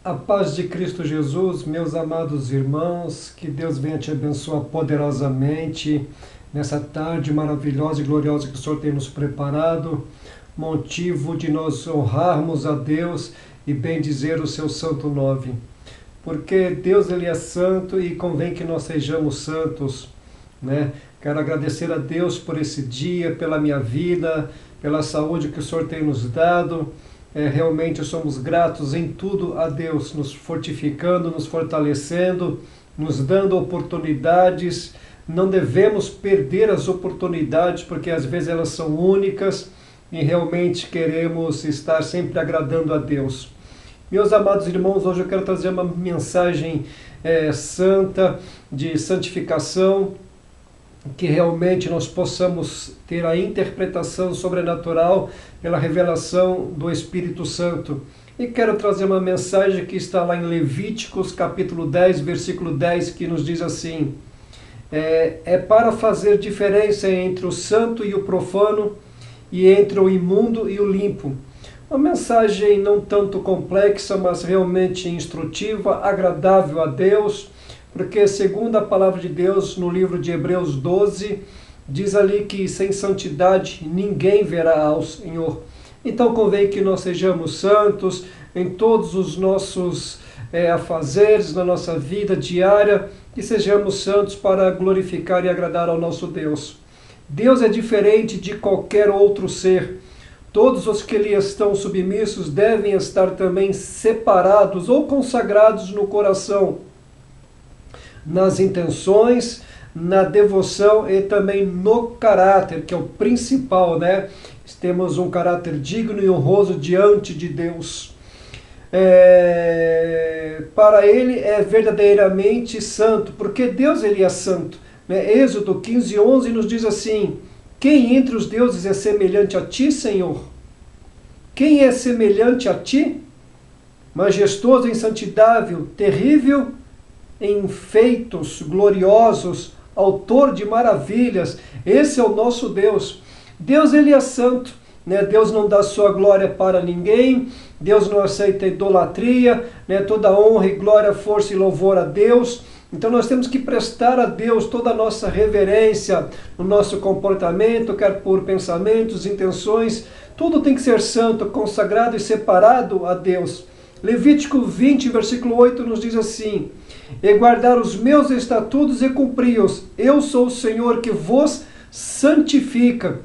A paz de Cristo Jesus, meus amados irmãos, que Deus venha te abençoar poderosamente nessa tarde maravilhosa e gloriosa que o Senhor tem nos preparado, motivo de nós honrarmos a Deus e bendizer o seu santo nome. Porque Deus ele é santo e convém que nós sejamos santos, né? Quero agradecer a Deus por esse dia, pela minha vida, pela saúde que o Senhor tem nos dado. Realmente somos gratos em tudo a Deus, nos fortificando, nos fortalecendo, nos dando oportunidades. Não devemos perder as oportunidades, porque às vezes elas são únicas e realmente queremos estar sempre agradando a Deus. Meus amados irmãos, hoje eu quero trazer uma mensagem santa, de santificação, que realmente nós possamos ter a interpretação sobrenatural pela revelação do Espírito Santo. E quero trazer uma mensagem que está lá em Levíticos, capítulo 10, versículo 10, que nos diz assim: é para fazer diferença entre o santo e o profano, e entre o imundo e o limpo. Uma mensagem não tanto complexa, mas realmente instrutiva, agradável a Deus, porque segundo a palavra de Deus, no livro de Hebreus 12, diz ali que sem santidade ninguém verá ao Senhor. Então convém que nós sejamos santos em todos os nossos afazeres, na nossa vida diária, que sejamos santos para glorificar e agradar ao nosso Deus. Deus é diferente de qualquer outro ser. Todos os que lhe estão submissos devem estar também separados ou consagrados no coração, nas intenções, na devoção e também no caráter, que é o principal, né? Temos um caráter digno e honroso diante de Deus. Para ele é verdadeiramente santo, porque Deus ele é santo, né? Êxodo 15:11 nos diz assim: quem entre os deuses é semelhante a ti, Senhor? Quem é semelhante a ti? Majestoso em santidade, terrível em feitos gloriosos, autor de maravilhas. Esse é o nosso Deus. Deus ele é santo, né? Deus não dá sua glória para ninguém. Deus não aceita idolatria, né? Toda honra e glória, força e louvor a Deus. Então nós temos que prestar a Deus toda a nossa reverência no nosso comportamento, quer por pensamentos, intenções. Tudo tem que ser santo, consagrado e separado a Deus. Levítico 20, versículo 8 nos diz assim: e guardar os meus estatutos e cumpri-os. Eu sou o Senhor que vos santifica.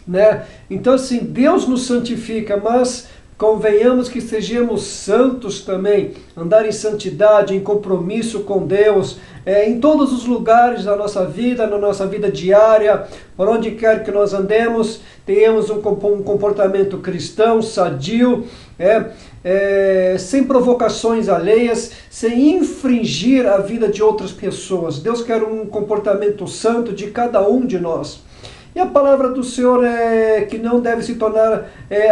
Né? Então assim, Deus nos santifica, mas convenhamos que sejamos santos também, andar em santidade, em compromisso com Deus, em todos os lugares da nossa vida, na nossa vida diária, por onde quer que nós andemos, tenhamos um comportamento cristão, sadio, sem provocações alheias, sem infringir a vida de outras pessoas. Deus quer um comportamento santo de cada um de nós. E a palavra do Senhor que não deve se tornar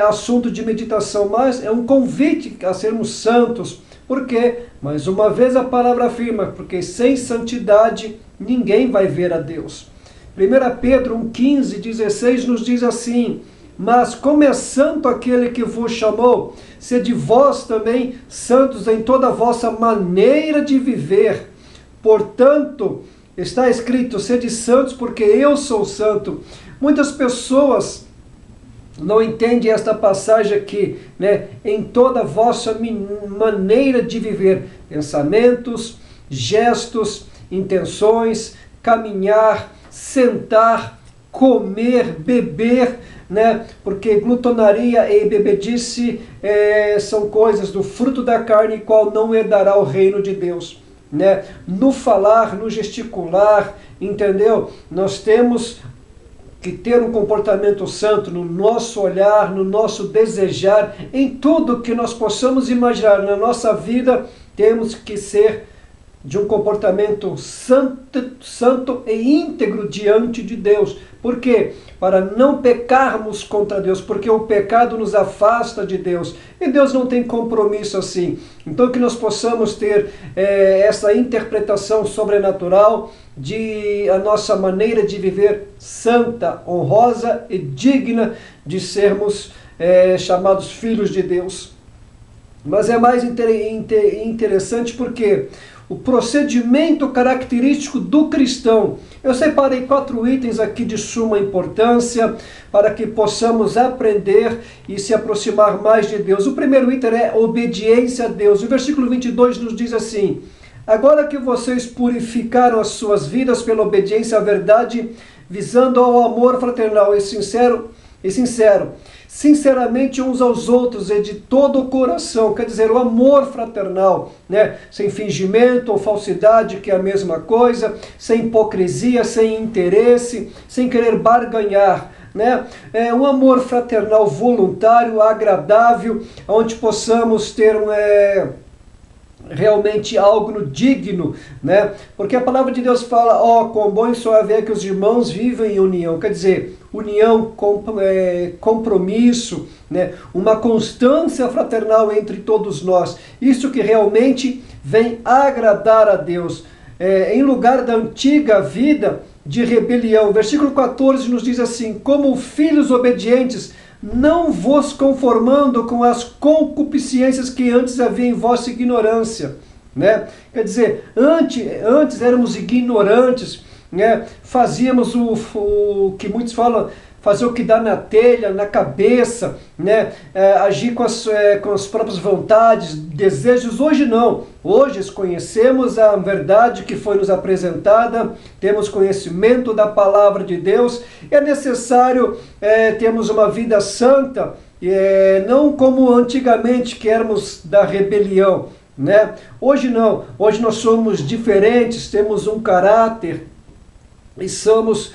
assunto de meditação, mas é um convite a sermos santos. Por quê? Mais uma vez a palavra afirma, porque sem santidade ninguém vai ver a Deus. 1 Pedro 1,15, 16 nos diz assim: mas como é santo aquele que vos chamou, sede vós também santos em toda a vossa maneira de viver. Portanto, está escrito, sede santos porque eu sou santo. Muitas pessoas não entendem esta passagem aqui, né? Em toda a vossa maneira de viver, pensamentos, gestos, intenções, caminhar, sentar, comer, beber, né? Porque glutonaria e bebedice são coisas do fruto da carne, qual não herdará o reino de Deus. Né? No falar, no gesticular, entendeu? Nós temos que ter um comportamento santo no nosso olhar, no nosso desejar, em tudo que nós possamos imaginar na nossa vida. Temos que ser de um comportamento santo e íntegro diante de Deus. Por quê? Para não pecarmos contra Deus, porque o pecado nos afasta de Deus, e Deus não tem compromisso assim. Então que nós possamos ter essa interpretação sobrenatural de a nossa maneira de viver santa, honrosa e digna de sermos chamados filhos de Deus. Mas é mais interessante porque o procedimento característico do cristão. Eu separei 4 itens aqui de suma importância para que possamos aprender e se aproximar mais de Deus. O primeiro item é obediência a Deus. O versículo 22 nos diz assim: agora que vocês purificaram as suas vidas pela obediência à verdade, visando ao amor fraternal e sincero, sinceramente uns aos outros e de todo o coração, quer dizer, o amor fraternal, né? Sem fingimento ou falsidade, que é a mesma coisa, sem hipocrisia, sem interesse, sem querer barganhar, né? É um amor fraternal voluntário, agradável, onde possamos ter realmente algo digno, né? Porque a palavra de Deus fala, quão bom e suave é que os irmãos vivem em união, quer dizer, união, compromisso, né? Uma constância fraternal entre todos nós, isso que realmente vem agradar a Deus, em lugar da antiga vida de rebelião. Versículo 14 nos diz assim: como filhos obedientes, não vos conformando com as concupiscências que antes havia em vossa ignorância, né? Quer dizer, antes éramos ignorantes, né? Fazíamos o que muitos falam, fazer o que dá na telha, na cabeça, né? Agir com as próprias vontades, desejos. Hoje não. Hoje conhecemos a verdade que foi nos apresentada, temos conhecimento da palavra de Deus. É necessário termos uma vida santa, não como antigamente, que éramos da rebelião, né? Hoje não. Hoje nós somos diferentes, temos um caráter, e somos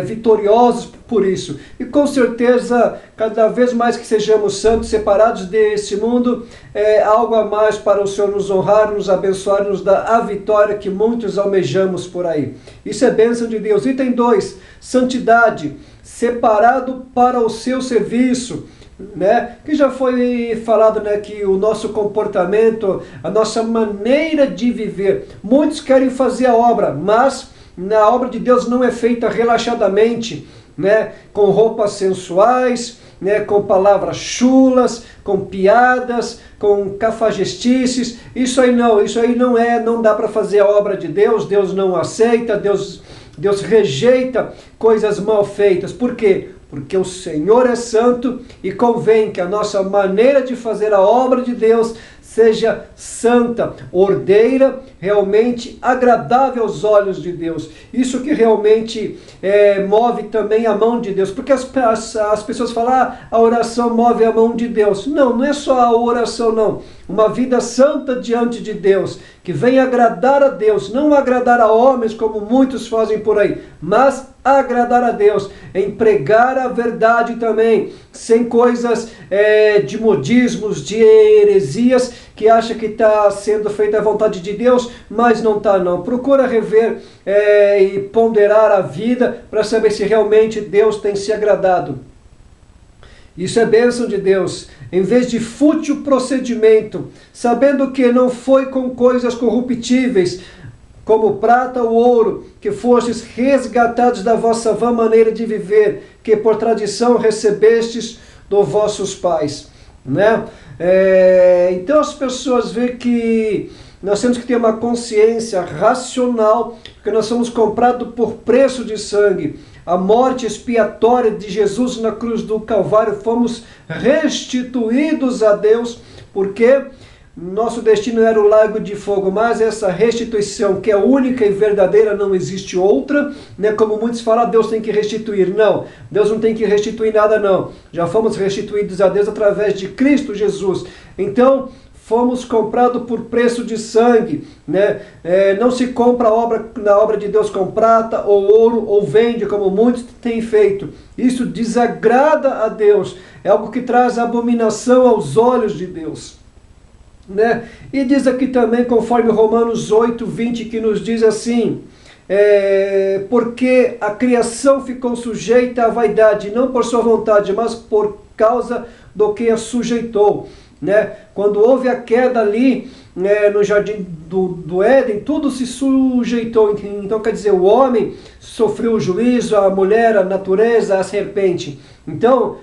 vitoriosos por isso. E com certeza, cada vez mais que sejamos santos, separados desse mundo, algo a mais para o Senhor nos honrar, nos abençoar, nos dar a vitória que muitos almejamos por aí. Isso é bênção de Deus. Item 2, santidade, separado para o seu serviço, né? Que já foi falado, né, que o nosso comportamento, a nossa maneira de viver, muitos querem fazer a obra, mas na obra de Deus não é feita relaxadamente, né, com roupas sensuais, né, com palavras chulas, com piadas, com cafajestices. Isso aí não dá para fazer a obra de Deus. Deus não aceita, Deus rejeita coisas mal feitas. Por quê? Porque o Senhor é santo e convém que a nossa maneira de fazer a obra de Deus seja santa, ordeira, realmente agradável aos olhos de Deus. Isso que realmente move também a mão de Deus. Porque as pessoas falam, a oração move a mão de Deus. Não, não é só a oração, não. Uma vida santa diante de Deus, que vem agradar a Deus, não agradar a homens como muitos fazem por aí, mas agradar a Deus, em pregar a verdade também, sem coisas de modismos, de heresias, que acha que está sendo feita a vontade de Deus, mas não está não. Procura rever e ponderar a vida para saber se realmente Deus tem se agradado. Isso é bênção de Deus. Em vez de fútil procedimento, sabendo que não foi com coisas corruptíveis, como prata ou ouro, que fostes resgatados da vossa vã maneira de viver, que por tradição recebestes dos vossos pais, né? Então as pessoas veem que nós temos que ter uma consciência racional, porque nós somos comprados por preço de sangue. A morte expiatória de Jesus na cruz do Calvário, fomos restituídos a Deus, porque nosso destino era o lago de fogo, mas essa restituição, que é única e verdadeira, não existe outra, né? Como muitos falam, Deus tem que restituir. Não, Deus não tem que restituir nada, não. Já fomos restituídos a Deus através de Cristo Jesus. Então, fomos comprados por preço de sangue, né? Não se compra na obra de Deus com prata ou ouro, ou vende, como muitos têm feito. Isso desagrada a Deus, é algo que traz abominação aos olhos de Deus, né? E diz aqui também, conforme Romanos 8:20, que nos diz assim, porque a criação ficou sujeita à vaidade, não por sua vontade, mas por causa do que a sujeitou, né? Quando houve a queda ali, no jardim do Éden, tudo se sujeitou. Então quer dizer, o homem sofreu o juízo, a mulher, a natureza, a serpente. Então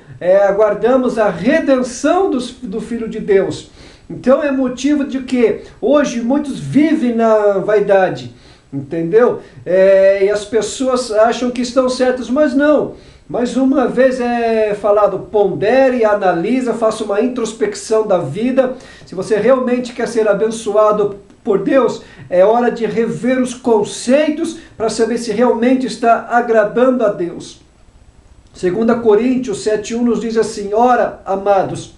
aguardamos a redenção do Filho de Deus, Então é motivo de que hoje muitos vivem na vaidade, entendeu? E as pessoas acham que estão certas, mas não. Mais uma vez é falado, pondere, analisa, faça uma introspecção da vida. Se você realmente quer ser abençoado por Deus, é hora de rever os conceitos para saber se realmente está agradando a Deus. 2 Coríntios 7,1 nos diz assim: ora, amados,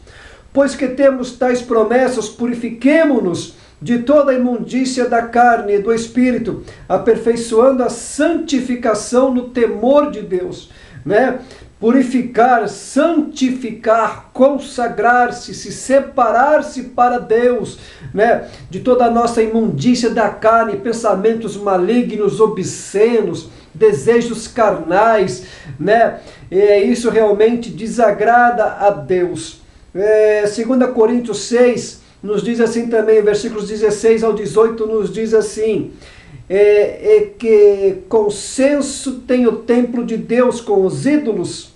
pois que temos tais promessas, purifiquemo-nos de toda a imundícia da carne e do espírito, aperfeiçoando a santificação no temor de Deus. Né? Purificar, santificar, consagrar-se, se separar-se para Deus, né? De toda a nossa imundícia da carne, pensamentos malignos, obscenos, desejos carnais, né? Isso realmente desagrada a Deus. 2 Coríntios 6 nos diz assim também, versículos 16 ao 18 nos diz assim: que consenso tem o templo de Deus com os ídolos,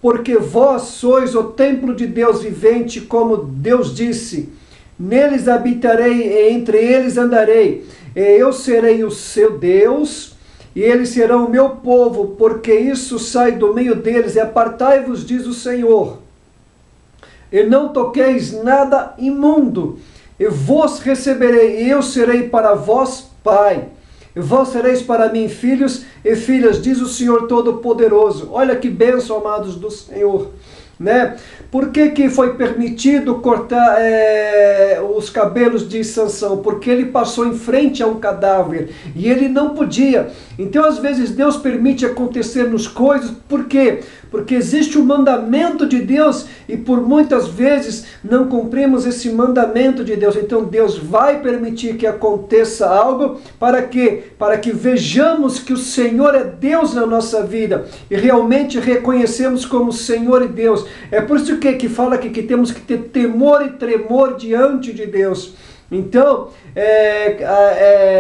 porque vós sois o templo de Deus vivente, como Deus disse, neles habitarei e entre eles andarei, e eu serei o seu Deus, e eles serão o meu povo, porque isso sai do meio deles, e apartai-vos, diz o Senhor, e não toqueis nada imundo, e vos receberei, e eu serei para vós Pai, e vós sereis para mim filhos e filhas, diz o Senhor Todo-Poderoso. Olha que bênção, amados do Senhor, né? Por que foi permitido cortar os cabelos de Sansão? Porque ele passou em frente a um cadáver e ele não podia. Então, às vezes, Deus permite acontecer-nos coisas. Por quê? Porque existe o mandamento de Deus e por muitas vezes não cumprimos esse mandamento de Deus. Então, Deus vai permitir que aconteça algo para quê? Para que vejamos que o Senhor é Deus na nossa vida e realmente reconhecemos como Senhor e Deus. É por isso que fala aqui que temos que ter temor e tremor diante de Deus. Então,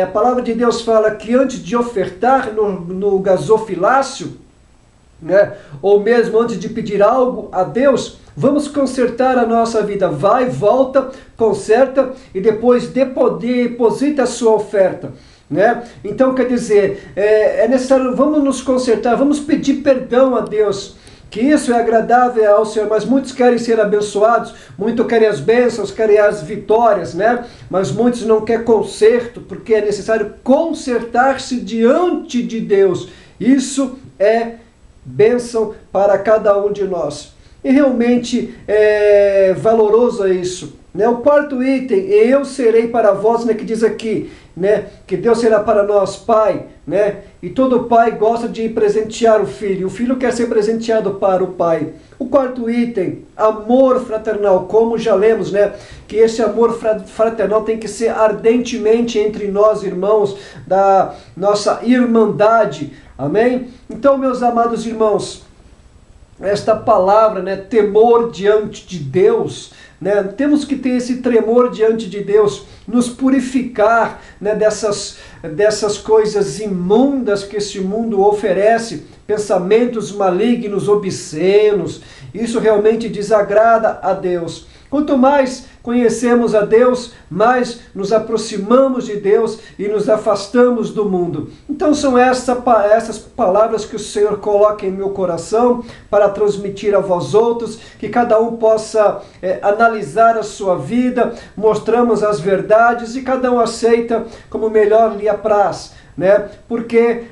a palavra de Deus fala que antes de ofertar no gasofilácio, né, ou mesmo antes de pedir algo a Deus, vamos consertar a nossa vida. Vai, volta, conserta e depois deposita a sua oferta. Né? Então, quer dizer, é necessário, vamos nos consertar, vamos pedir perdão a Deus, que isso é agradável ao Senhor, mas muitos querem ser abençoados, muitos querem as bênçãos, querem as vitórias, né? Mas muitos não querem conserto, porque é necessário consertar-se diante de Deus. Isso é bênção para cada um de nós. E realmente é valoroso isso. Né? O quarto item, eu serei para vós, né, que diz aqui, né, que Deus será para nós Pai, né? E todo pai gosta de presentear o filho quer ser presenteado para o pai. O quarto item, amor fraternal, como já lemos, né, que esse amor fraternal tem que ser ardentemente entre nós, irmãos, da nossa irmandade, amém? Então, meus amados irmãos, esta palavra, né, temor diante de Deus, né, temos que ter esse tremor diante de Deus, nos purificar, né, dessas coisas imundas que esse mundo oferece, pensamentos malignos, obscenos. Isso realmente desagrada a Deus. Quanto mais conhecemos a Deus, mais nos aproximamos de Deus e nos afastamos do mundo. Então são essas palavras que o Senhor coloca em meu coração para transmitir a vós outros, que cada um possa analisar a sua vida, mostramos as verdades e cada um aceita como melhor lhe apraz. Né? Porque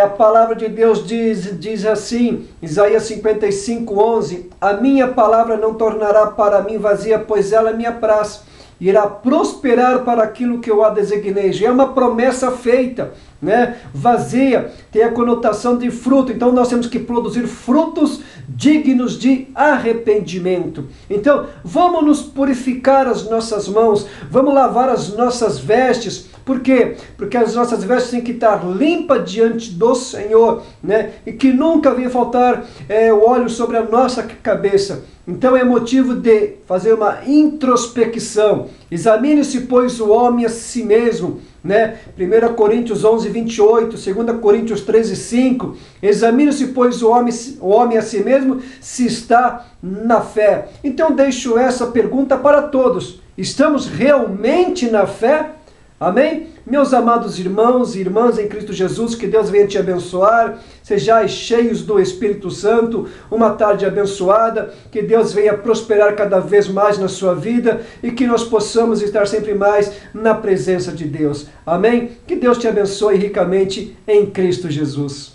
a palavra de Deus diz assim, Isaías 55:11, a minha palavra não tornará para mim vazia, pois ela me apraz, irá prosperar para aquilo que eu a designei. Já é uma promessa feita, né? Vazia tem a conotação de fruto, então nós temos que produzir frutos dignos de arrependimento. Então, vamos nos purificar as nossas mãos, vamos lavar as nossas vestes, Por quê? Porque as nossas vestes têm que estar limpas diante do Senhor, né? E que nunca venha faltar o óleo sobre a nossa cabeça. Então é motivo de fazer uma introspecção. Examine-se, pois, o homem a si mesmo, né? 1 Coríntios 11, 28, 2 Coríntios 13, 5. Examine-se, pois, o homem a si mesmo, se está na fé. Então deixo essa pergunta para todos. Estamos realmente na fé? Amém? Meus amados irmãos e irmãs em Cristo Jesus, que Deus venha te abençoar, sejais cheios do Espírito Santo, uma tarde abençoada, que Deus venha prosperar cada vez mais na sua vida e que nós possamos estar sempre mais na presença de Deus. Amém? Que Deus te abençoe ricamente em Cristo Jesus.